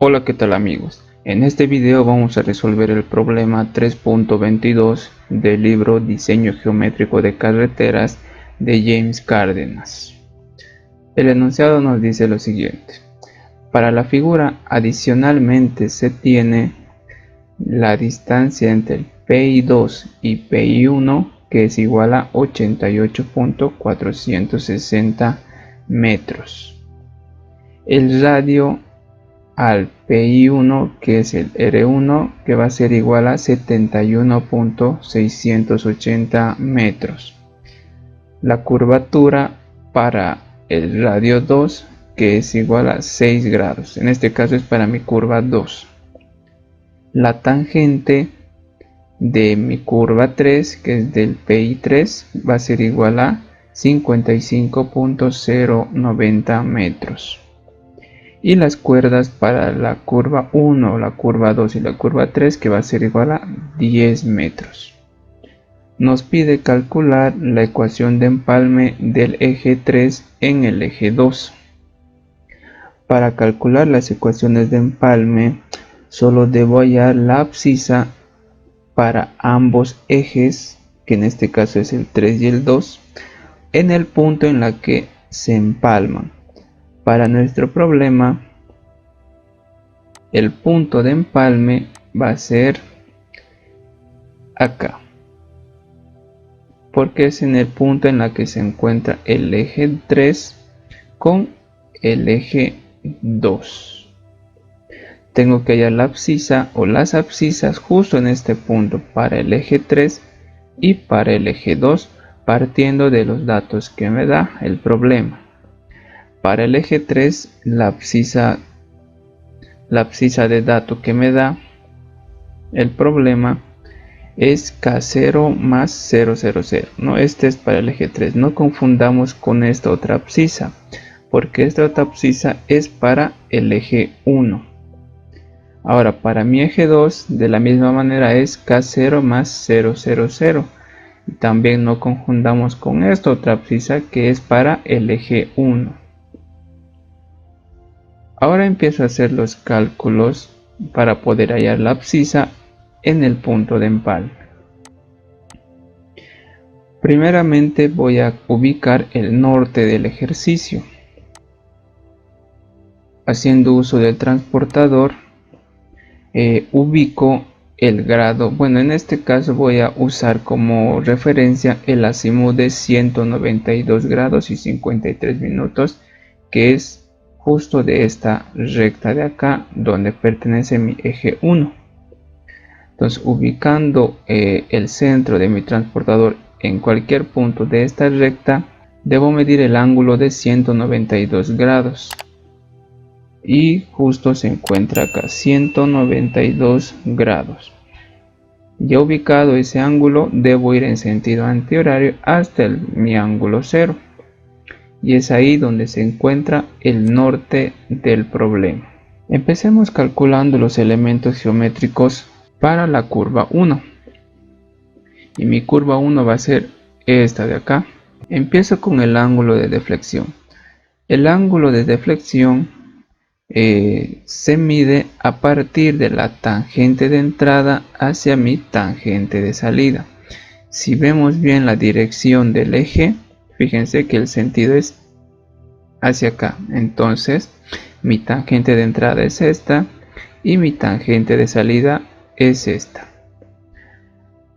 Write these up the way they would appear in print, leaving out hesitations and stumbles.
Hola, ¿qué tal amigos? En este video vamos a resolver el problema 3.22 del libro Diseño Geométrico de Carreteras de James Cárdenas. El enunciado nos dice lo siguiente: para la figura adicionalmente se tiene la distancia entre el PI2 y PI1, que es igual a 88.460 metros. El radio al PI1, que es el R1, que va a ser igual a 71.680 metros. La curvatura para el radio 2, que es igual a 6 grados. En este caso es para mi curva 2. La tangente de mi curva 3, que es del PI3, va a ser igual a 55.090 metros. Y las cuerdas para la curva 1, la curva 2 y la curva 3, que va a ser igual a 10 metros. Nos pide calcular la ecuación de empalme del eje 3 en el eje 2. Para calcular las ecuaciones de empalme, solo debo hallar la abscisa para ambos ejes, que en este caso es el 3 y el 2, en el punto en la que se empalman. Para nuestro problema, el punto de empalme va a ser acá, porque es en el punto en la que se encuentra el eje 3 con el eje 2. Tengo que hallar la abscisa o las abscisas justo en este punto para el eje 3 y para el eje 2, partiendo de los datos que me da el problema. Para el eje 3, la abscisa de dato que me da el problema es K0 más 000. No, este es para el eje 3. No confundamos con esta otra abscisa, porque esta otra abscisa es para el eje 1. Ahora, para mi eje 2, de la misma manera es K0 más 000. Y también no confundamos con esta otra abscisa que es para el eje 1. Ahora empiezo a hacer los cálculos para poder hallar la abscisa en el punto de empalme. Primeramente voy a ubicar el norte del ejercicio. Haciendo uso del transportador, ubico el grado. Bueno, en este caso voy a usar como referencia el azimut de 192 grados y 53 minutos, que es justo de esta recta de acá, donde pertenece mi eje 1. Entonces, ubicando el centro de mi transportador en cualquier punto de esta recta, debo medir el ángulo de 192 grados. Y justo se encuentra acá, 192 grados. Ya ubicado ese ángulo, debo ir en sentido antihorario hasta mi ángulo 0. Y es ahí donde se encuentra el norte del problema. Empecemos calculando los elementos geométricos para la curva 1. Y mi curva 1 va a ser esta de acá. Empiezo con el ángulo de deflexión. El ángulo de deflexión se mide a partir de la tangente de entrada hacia mi tangente de salida. Si vemos bien la dirección del eje, fíjense que el sentido es hacia acá. Entonces mi tangente de entrada es esta y mi tangente de salida es esta.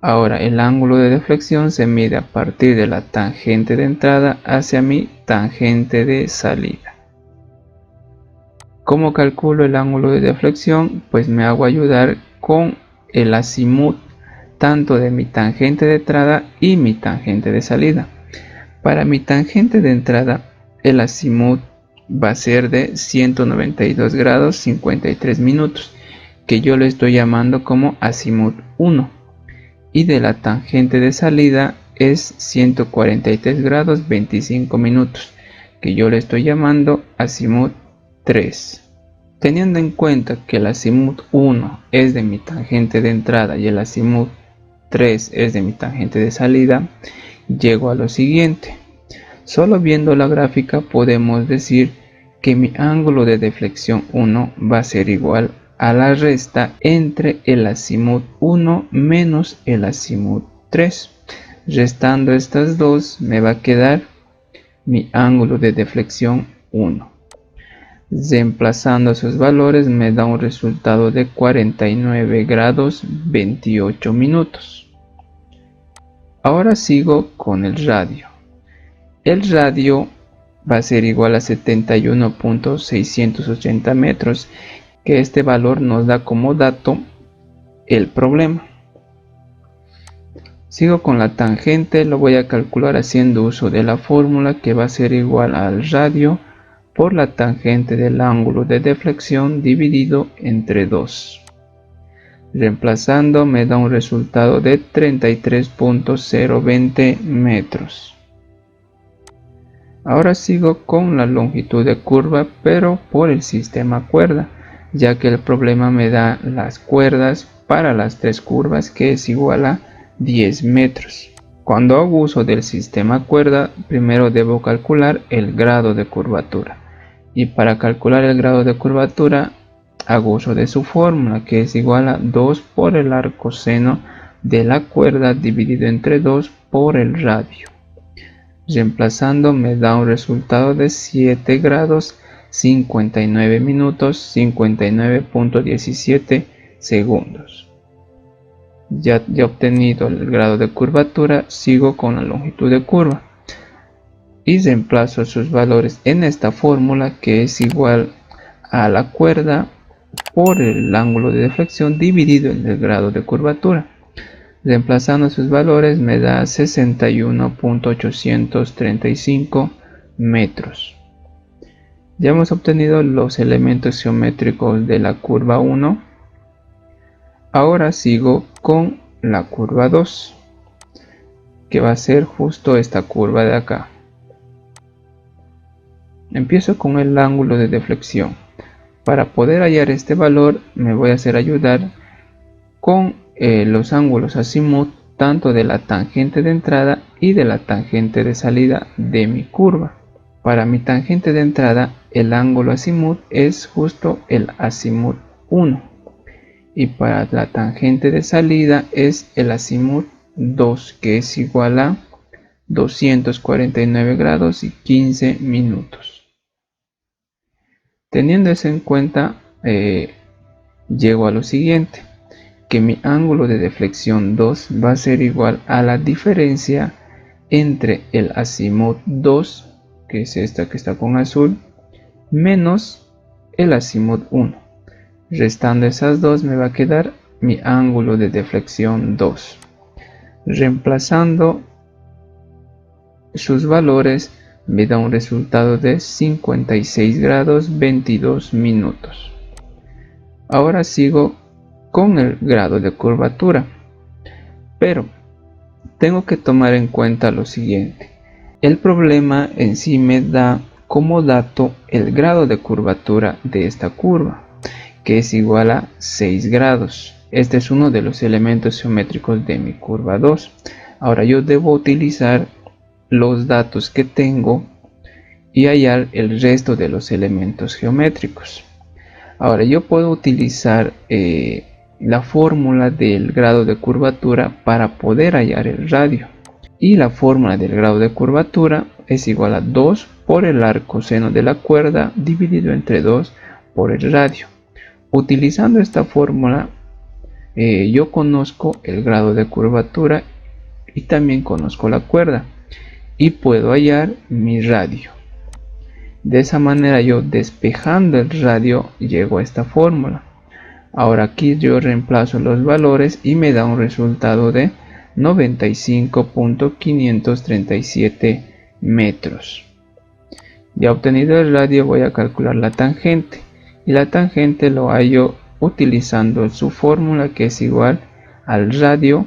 Ahora el ángulo de deflexión se mide a partir de la tangente de entrada hacia mi tangente de salida. ¿Cómo calculo el ángulo de deflexión? Pues me hago ayudar con el azimut tanto de mi tangente de entrada y mi tangente de salida. Para mi tangente de entrada, el azimut va a ser de 192 grados 53 minutos, que yo le estoy llamando como azimut 1. Y de la tangente de salida es 143 grados 25 minutos, que yo le estoy llamando azimut 3. Teniendo en cuenta que el azimut 1 es de mi tangente de entrada y el azimut 3 es de mi tangente de salida, llego a lo siguiente. Solo viendo la gráfica podemos decir que mi ángulo de deflexión 1 va a ser igual a la resta entre el azimut 1 menos el azimut 3. Restando estas dos me va a quedar mi ángulo de deflexión 1. Reemplazando sus valores me da un resultado de 49 grados 28 minutos. Ahora sigo con el radio. El radio va a ser igual a 71.680 metros, que este valor nos da como dato el problema. Sigo con la tangente, lo voy a calcular haciendo uso de la fórmula que va a ser igual al radio por la tangente del ángulo de deflexión dividido entre 2. Reemplazando me da un resultado de 33.020 metros. Ahora sigo con la longitud de curva, pero por el sistema cuerda, ya que el problema me da las cuerdas para las tres curvas, que es igual a 10 metros. Cuando hago uso del sistema cuerda, primero debo calcular el grado de curvatura. Y para calcular el grado de curvatura, hago uso de su fórmula, que es igual a 2 por el arcoseno de la cuerda dividido entre 2 por el radio. Reemplazando me da un resultado de 7 grados 59 minutos 59.17 segundos. Ya he obtenido el grado de curvatura, sigo con la longitud de curva y reemplazo sus valores en esta fórmula, que es igual a la cuerda por el ángulo de deflexión dividido en el grado de curvatura. Reemplazando sus valores me da 61.835 metros. Ya hemos obtenido los elementos geométricos de la curva 1. Ahora sigo con la curva 2, que va a ser justo esta curva de acá. Empiezo con el ángulo de deflexión. Para poder hallar este valor me voy a hacer ayudar con los ángulos azimut tanto de la tangente de entrada y de la tangente de salida de mi curva. Para mi tangente de entrada el ángulo azimut es justo el azimut 1 y para la tangente de salida es el azimut 2, que es igual a 249 grados y 15 minutos. Teniendo eso en cuenta, llego a lo siguiente, que mi ángulo de deflexión 2 va a ser igual a la diferencia entre el azimut 2, que es esta que está con azul, menos el azimut 1. Restando esas dos me va a quedar mi ángulo de deflexión 2. Reemplazando sus valores me da un resultado de 56 grados 22 minutos. Ahora sigo con el grado de curvatura, pero tengo que tomar en cuenta lo siguiente. El problema en sí me da como dato el grado de curvatura de esta curva, que es igual a 6 grados. Este es uno de los elementos geométricos de mi curva 2. Ahora yo debo utilizar los datos que tengo y hallar el resto de los elementos geométricos. Ahora yo puedo utilizar la fórmula del grado de curvatura para poder hallar el radio. Y la fórmula del grado de curvatura es igual a 2 por el arcoseno de la cuerda dividido entre 2 por el radio. Utilizando esta fórmula yo conozco el grado de curvatura y también conozco la cuerda y puedo hallar mi radio. De esa manera yo, despejando el radio, llego a esta fórmula. Ahora aquí yo reemplazo los valores y me da un resultado de 95.537 metros. Ya obtenido el radio, voy a calcular la tangente y la tangente lo hallo utilizando su fórmula, que es igual al radio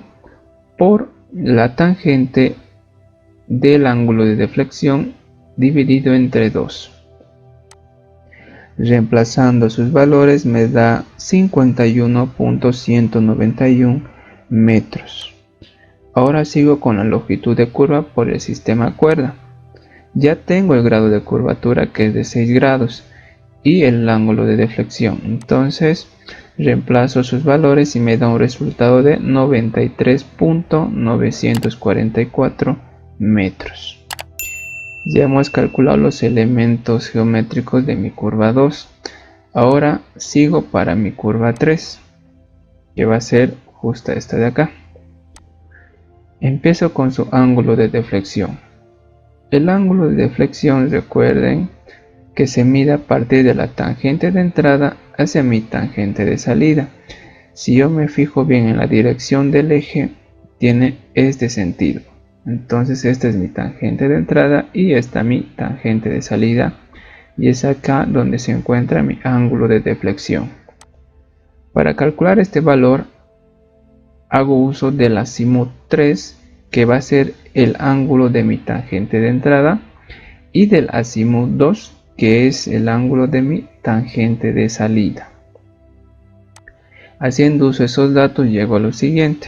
por la tangente del ángulo de deflexión dividido entre 2. Reemplazando sus valores me da 51.191 metros. Ahora sigo con la longitud de curva por el sistema cuerda. Ya tengo el grado de curvatura, que es de 6 grados, y el ángulo de deflexión. Entonces reemplazo sus valores y me da un resultado de 93.944 metros. Ya hemos calculado los elementos geométricos de mi curva 2. Ahora sigo para mi curva 3, que va a ser justo esta de acá. Empiezo con su ángulo de deflexión. El ángulo de deflexión, recuerden que se mide a partir de la tangente de entrada hacia mi tangente de salida. Si yo me fijo bien en la dirección del eje, tiene este sentido. Entonces esta es mi tangente de entrada y esta mi tangente de salida, y es acá donde se encuentra mi ángulo de deflexión. Para calcular este valor hago uso del azimut 3, que va a ser el ángulo de mi tangente de entrada, y del azimut 2, que es el ángulo de mi tangente de salida. Haciendo uso de esos datos llego a lo siguiente,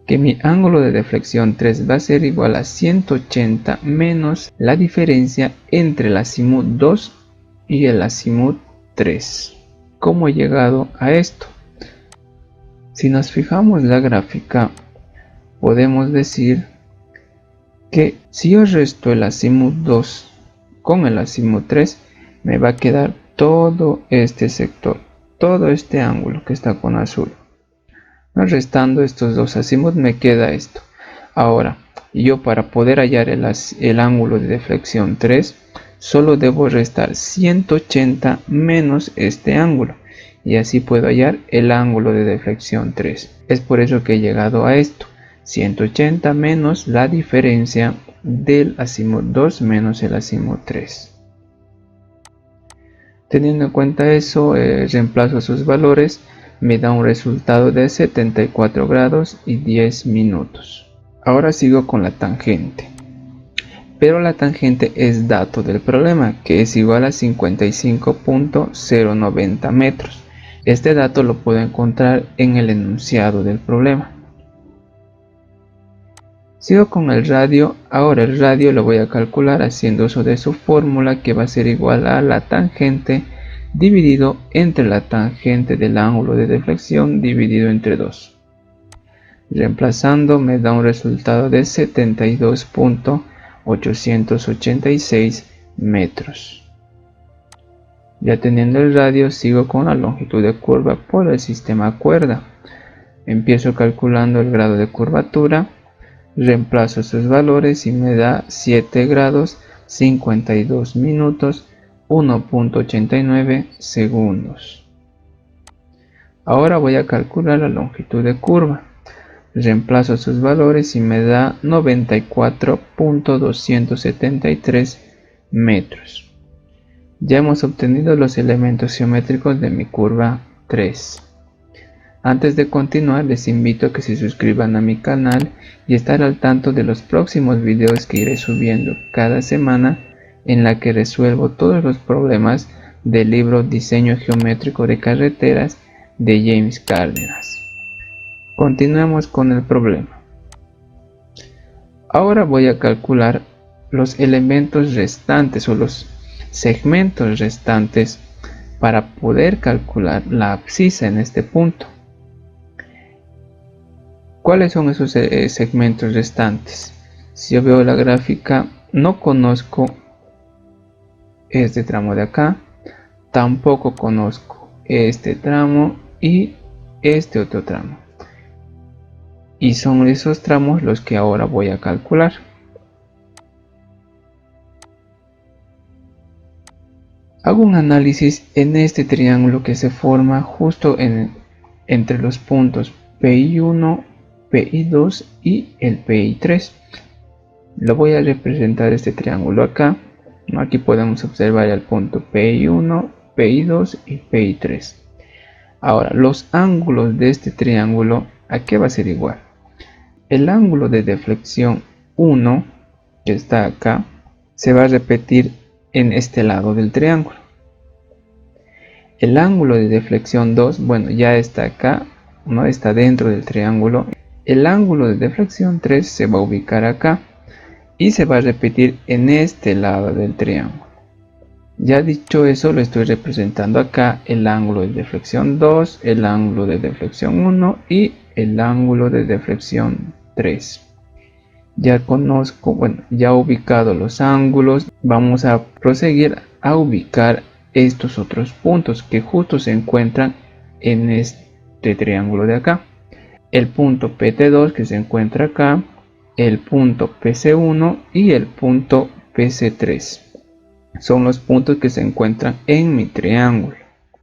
que mi ángulo de deflexión 3 va a ser igual a 180 menos la diferencia entre el azimut 2 y el azimut 3. ¿Cómo he llegado a esto? Si nos fijamos en la gráfica, podemos decir que si yo resto el azimut 2 con el azimut 3, me va a quedar todo este sector, todo este ángulo que está con azul. Restando estos dos azimuts me queda esto. Ahora, yo para poder hallar el ángulo de deflexión 3, solo debo restar 180 menos este ángulo, y así puedo hallar el ángulo de deflexión 3. Es por eso que he llegado a esto, 180 menos la diferencia del azimut 2 menos el azimut 3. Teniendo en cuenta eso, reemplazo sus valores, me da un resultado de 74 grados y 10 minutos. Ahora sigo con la tangente, pero la tangente es dato del problema, que es igual a 55.090 metros. Este dato lo puedo encontrar en el enunciado del problema. Sigo con el radio. Ahora el radio lo voy a calcular haciendo uso de su fórmula, que va a ser igual a la tangente dividido entre la tangente del ángulo de deflexión dividido entre 2. Reemplazando me da un resultado de 72.886 metros. Ya teniendo el radio, sigo con la longitud de curva por el sistema cuerda. Empiezo calculando el grado de curvatura, reemplazo sus valores y me da 7 grados 52 minutos 1.89 segundos. Ahora voy a calcular la longitud de curva. Reemplazo sus valores y me da 94.273 metros. Ya hemos obtenido los elementos geométricos de mi curva 3. Antes de continuar, les invito a que se suscriban a mi canal y estar al tanto de los próximos videos que iré subiendo cada semana, en la que resuelvo todos los problemas del libro Diseño Geométrico de Carreteras de James Cárdenas. Continuemos con el problema. Ahora voy a calcular los elementos restantes o los segmentos restantes para poder calcular la abscisa en este punto. ¿Cuáles son esos segmentos restantes? Si yo veo la gráfica, no conozco este tramo de acá, tampoco conozco este tramo y este otro tramo. Y son esos tramos los que ahora voy a calcular. Hago un análisis en este triángulo que se forma justo entre los puntos PI1, PI2 y el PI3. Lo voy a representar este triángulo acá. Aquí podemos observar el punto PI1, PI2 y PI3. Ahora, los ángulos de este triángulo, ¿a qué va a ser igual? El ángulo de deflexión 1, que está acá, se va a repetir en este lado del triángulo. El ángulo de deflexión 2, bueno, ya está acá, no está dentro del triángulo. El ángulo de deflexión 3 se va a ubicar acá. y se va a repetir en este lado del triángulo. Ya dicho eso, lo estoy representando acá el ángulo de deflexión 2, el ángulo de deflexión 1 y el ángulo de deflexión 3. Ya conozco, bueno, ya ubicado los ángulos, vamos a proseguir a ubicar estos otros puntos que justo se encuentran en este triángulo de acá. El punto PT2 que se encuentra acá, el punto PC1 y el punto PC3. Son los puntos que se encuentran en mi triángulo.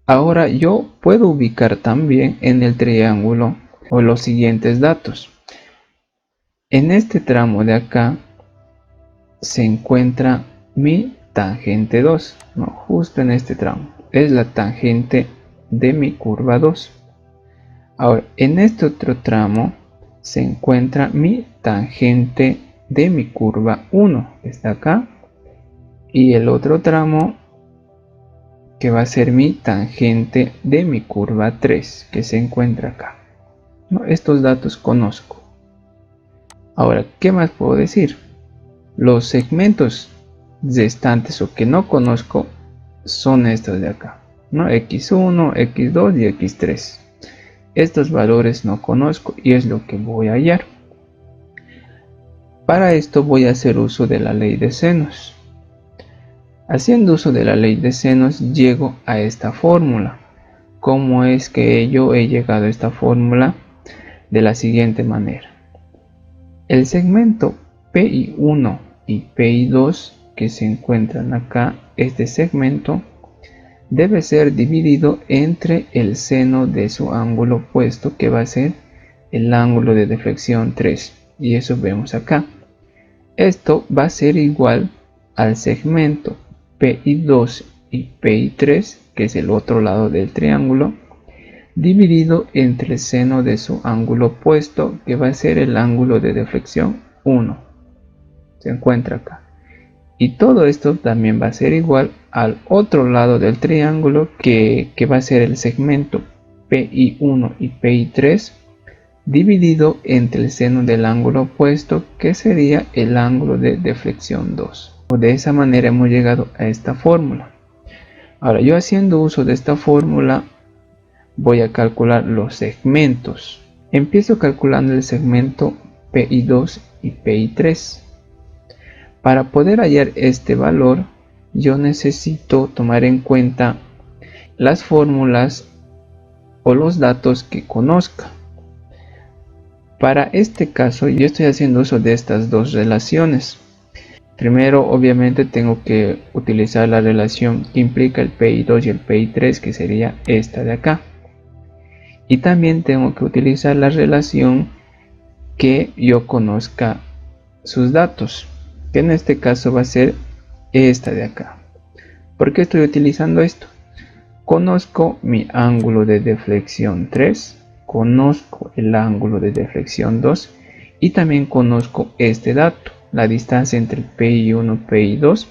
Ahora yo puedo ubicar también en el triángulo o los siguientes datos. En este tramo de acá se encuentra mi tangente 2, no, justo en este tramo, es la tangente de mi curva 2. Ahora, en este otro tramo se encuentra mi tangente de mi curva 1, está acá, y el otro tramo que va a ser mi tangente de mi curva 3, que se encuentra acá. ¿No? Estos datos conozco. Ahora, ¿qué más puedo decir? Los segmentos restantes o que no conozco son estos de acá, ¿no? X1, X2 y X3. Estos valores no conozco y es lo que voy a hallar. Para esto voy a hacer uso de la ley de senos. Haciendo uso de la ley de senos llego a esta fórmula. ¿Cómo es que yo he llegado a esta fórmula? De la siguiente manera. El segmento PI1 y PI2 que se encuentran acá, este segmento debe ser dividido entre el seno de su ángulo opuesto, que va a ser el ángulo de deflexión 3, y eso vemos acá. Esto va a ser igual al segmento PI2 y PI3, que es el otro lado del triángulo, dividido entre el seno de su ángulo opuesto, que va a ser el ángulo de deflexión 1. Se encuentra acá. Y todo esto también va a ser igual al otro lado del triángulo, que va a ser el segmento PI1 y PI3, dividido entre el seno del ángulo opuesto, que sería el ángulo de deflexión 2. De esa manera hemos llegado a esta fórmula. Ahora, yo haciendo uso de esta fórmula, voy a calcular los segmentos. Empiezo calculando el segmento PI2 y PI3. Para poder hallar este valor, yo necesito tomar en cuenta las fórmulas o los datos que conozca. Para este caso, yo estoy haciendo uso de estas dos relaciones. Primero, obviamente, tengo que utilizar la relación que implica el PI2 y el PI3, que sería esta de acá. Y también tengo que utilizar la relación que yo conozca sus datos, que en este caso va a ser esta de acá. ¿Por qué estoy utilizando esto? Conozco mi ángulo de deflexión 3, conozco el ángulo de deflexión 2 y también conozco este dato, la distancia entre el PI1 y PI2,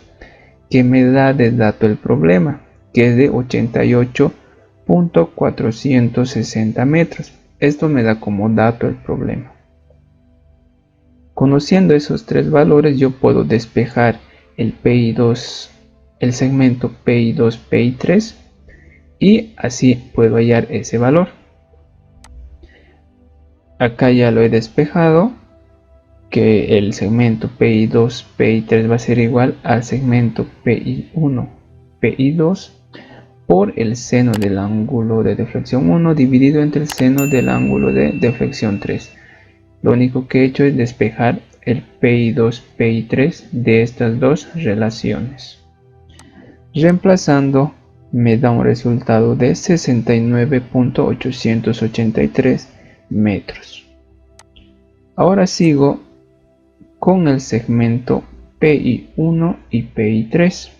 que me da de dato el problema, que es de 88.460 metros. Esto me da como dato el problema. Conociendo esos tres valores, yo puedo despejar el PI2, el segmento PI2, PI3, y así puedo hallar ese valor. Acá ya lo he despejado, que el segmento PI2, PI3 va a ser igual al segmento PI1, PI2 por el seno del ángulo de deflexión 1 dividido entre el seno del ángulo de deflexión 3. Lo único que he hecho es despejar el PI2, PI3 de estas dos relaciones. Reemplazando me da un resultado de 69.883 metros. Ahora sigo con el segmento PI1 y PI3.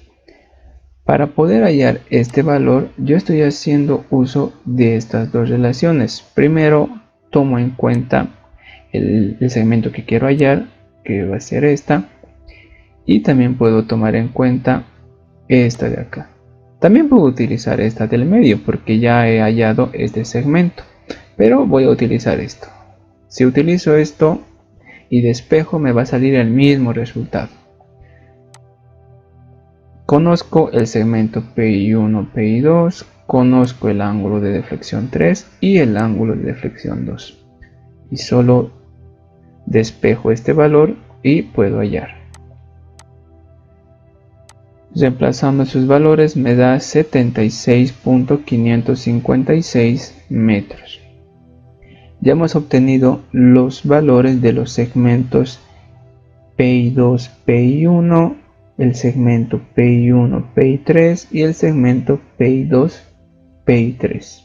Para poder hallar este valor, yo estoy haciendo uso de estas dos relaciones. Primero tomo en cuenta el segmento que quiero hallar, que va a ser esta, y también puedo tomar en cuenta esta de acá. También puedo utilizar esta del medio porque ya he hallado este segmento, pero voy a utilizar esto. Si utilizo esto, y despejo, me va a salir el mismo resultado. Conozco el segmento PI1, PI2, conozco el ángulo de deflexión 3 y el ángulo de deflexión 2. Y solo despejo este valor y puedo hallar. Reemplazando sus valores me da 76.556 metros. Ya hemos obtenido los valores de los segmentos PI2, PI1, el segmento PI1, PI3 y el segmento PI2, PI3.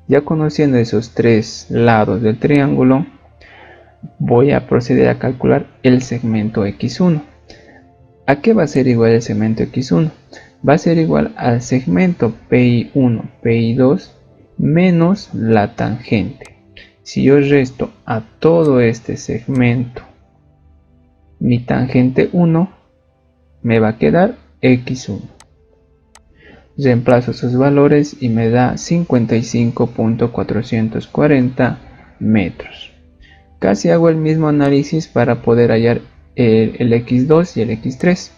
Ya conociendo esos tres lados del triángulo, voy a proceder a calcular el segmento X1. ¿A qué va a ser igual el segmento X1? Va a ser igual al segmento PI1, PI2 menos la tangente. Si yo resto a todo este segmento mi tangente 1, me va a quedar X1. Reemplazo sus valores y me da 55.440 metros. Casi hago el mismo análisis para poder hallar el X2 y el X3.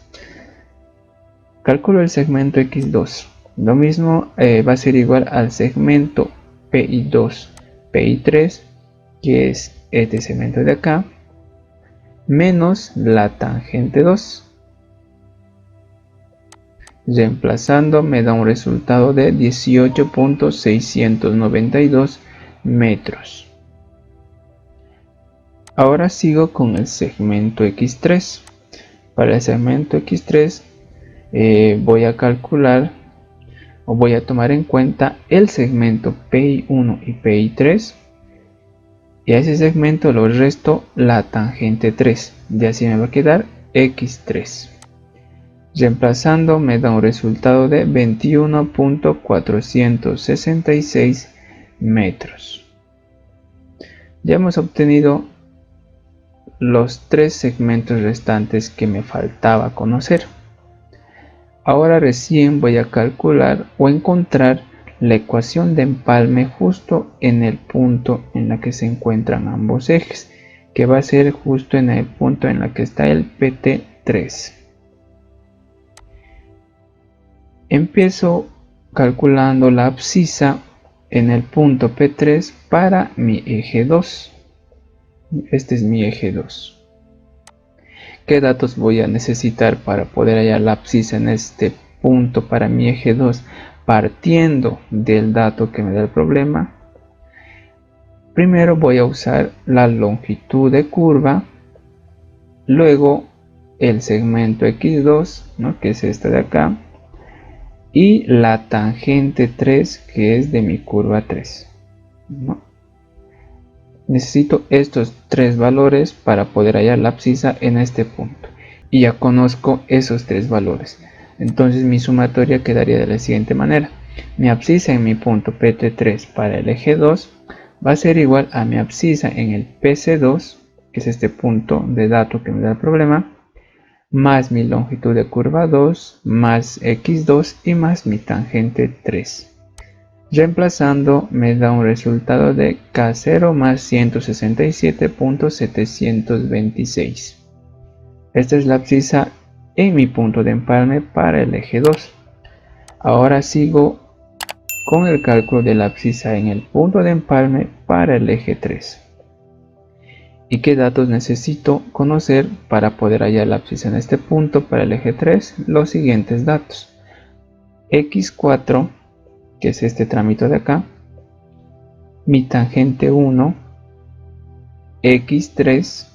Calculo el segmento X2. Lo mismo va a ser igual al segmento PI2, PI3, que es este segmento de acá, menos la tangente 2. Reemplazando me da un resultado de 18.692 metros. Ahora sigo con el segmento X3. Para el segmento X3 voy a calcular o voy a tomar en cuenta el segmento PI1 y PI3 y a ese segmento lo resto la tangente 3 y así me va a quedar X3. Reemplazando me da un resultado de 21.466 metros. Ya hemos obtenido los tres segmentos restantes que me faltaba conocer. Ahora recién voy a calcular o encontrar la ecuación de empalme justo en el punto en la que se encuentran ambos ejes, que va a ser justo en el punto en la que está el PT3. Empiezo calculando la abscisa en el punto P3 para mi eje 2. Este es mi eje 2. ¿Qué datos voy a necesitar para poder hallar la abscisa en este punto para mi eje 2? Partiendo del dato que me da el problema, primero voy a usar la longitud de curva, luego el segmento X2, ¿no? Que es este de acá, y la tangente 3, que es de mi curva 3, ¿no? Necesito estos tres valores para poder hallar la abscisa en este punto, y ya conozco esos tres valores. Entonces mi sumatoria quedaría de la siguiente manera: mi abscisa en mi punto PT3 para el eje 2 va a ser igual a mi abscisa en el PC2, que es este punto de dato que me da el problema, más mi longitud de curva 2, más X2 y más mi tangente 3. Reemplazando me da un resultado de K0 más 167.726. Esta es la abscisa en mi punto de empalme para el eje 2. Ahora sigo con el cálculo de la abscisa en el punto de empalme para el eje 3. ¿Y qué datos necesito conocer para poder hallar la abscisa en este punto para el eje 3? Los siguientes datos: X4, que es este trámite de acá, mi tangente 1, X3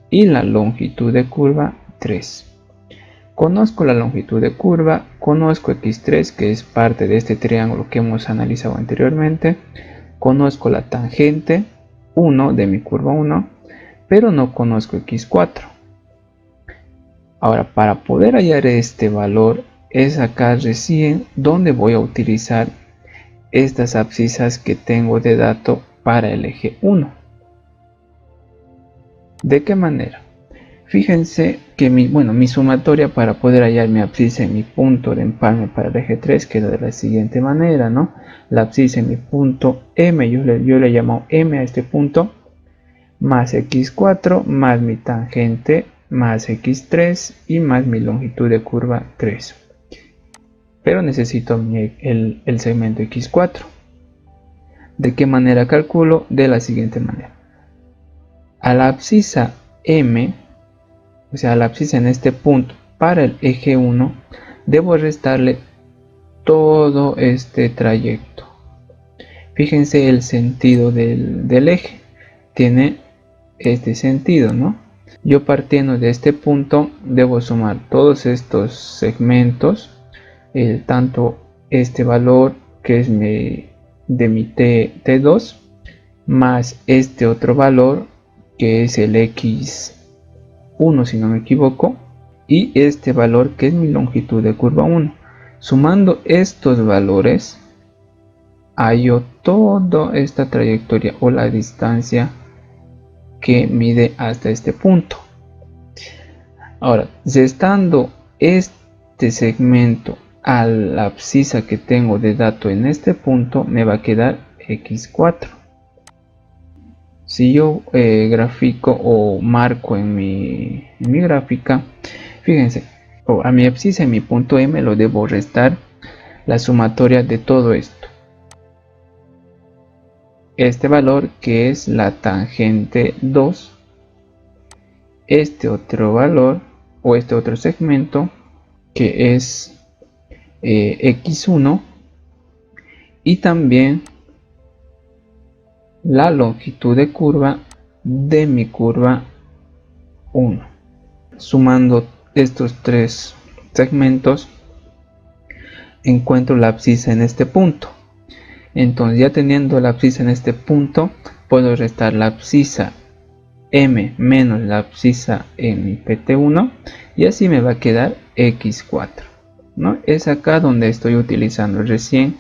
y la longitud de curva 3. Conozco la longitud de curva, conozco X3, que es parte de este triángulo que hemos analizado anteriormente, conozco la tangente 1 de mi curva 1, pero no conozco X4. Ahora, para poder hallar este valor, es acá recién donde voy a utilizar estas abscisas que tengo de dato para el eje 1. ¿De qué manera? Fíjense que mi sumatoria para poder hallar mi abscisa en mi punto de empalme para el eje 3 queda de la siguiente manera, ¿no? La abscisa en mi punto M, yo le llamo M a este punto, más x4 más mi tangente más x3 y más mi longitud de curva 3. Pero necesito el segmento x4. ¿De qué manera calculo? De la siguiente manera. A la abscisa m, o sea, a la abscisa en este punto para el eje 1, debo restarle todo este trayecto. Fíjense el sentido del eje. Tiene este sentido, ¿no? Yo partiendo de este punto debo sumar todos estos segmentos, tanto este valor que es de mi T2 más este otro valor que es el x1 si no me equivoco, y este valor que es mi longitud de curva 1. Sumando estos valores hallo toda esta trayectoria o la distancia que mide hasta este punto. Ahora, restando este segmento a la abscisa que tengo de dato en este punto, me va a quedar x4. Si yo grafico o marco en mi gráfica, fíjense, a mi abscisa en mi punto M lo debo restar la sumatoria de todo esto. Este valor que es la tangente 2, este otro valor o este otro segmento que es x1 y también la longitud de curva de mi curva 1. Sumando estos tres segmentos encuentro la abscisa en este punto. Entonces, ya teniendo la abscisa en este punto, puedo restar la abscisa m menos la abscisa en mi PT1 y así me va a quedar x4, ¿no? Es acá donde estoy utilizando recién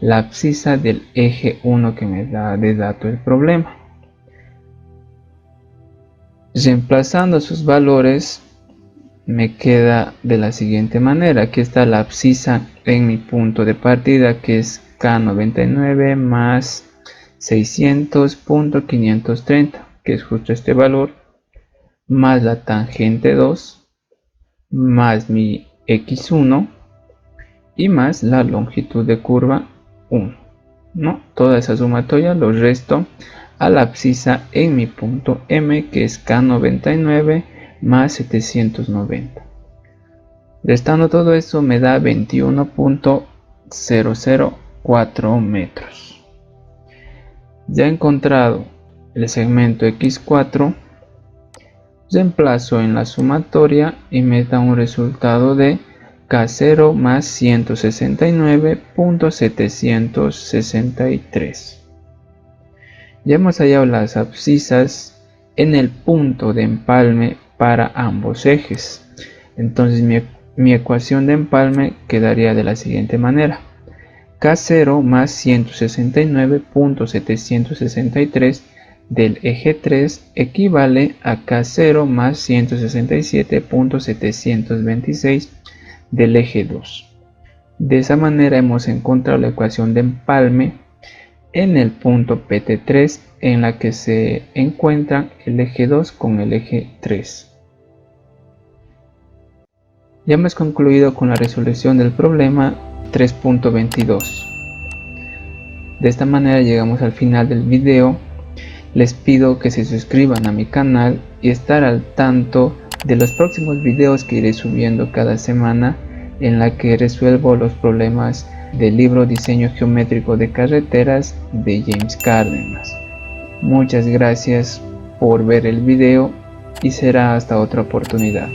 la abscisa del eje 1 que me da de dato el problema. Reemplazando sus valores me queda de la siguiente manera. Aquí está la abscisa en mi punto de partida, que es K99 más 600.530, que es justo este valor, más la tangente 2 más mi x1 y más la longitud de curva 1, ¿no? Toda esa sumatoria lo resto a la abscisa en mi punto M, que es K99 más 790. Restando todo esto me da 21.004 metros. Ya he encontrado el segmento x4, reemplazo en la sumatoria y me da un resultado de K0 más 169.763. Ya hemos hallado las abscisas en el punto de empalme para ambos ejes. Entonces mi ecuación de empalme quedaría de la siguiente manera. K0 más 169.763 del eje 3 equivale a K0 más 167.726 del eje 2. De esa manera hemos encontrado la ecuación de empalme en el punto PT3 en la que se encuentran el eje 2 con el eje 3. Ya hemos concluido con la resolución del problema 3.22. De esta manera llegamos al final del video. Les pido que se suscriban a mi canal y estar al tanto de los próximos videos que iré subiendo cada semana, en la que resuelvo los problemas del libro Diseño Geométrico de Carreteras de James Cárdenas. Muchas gracias por ver el video y será hasta otra oportunidad.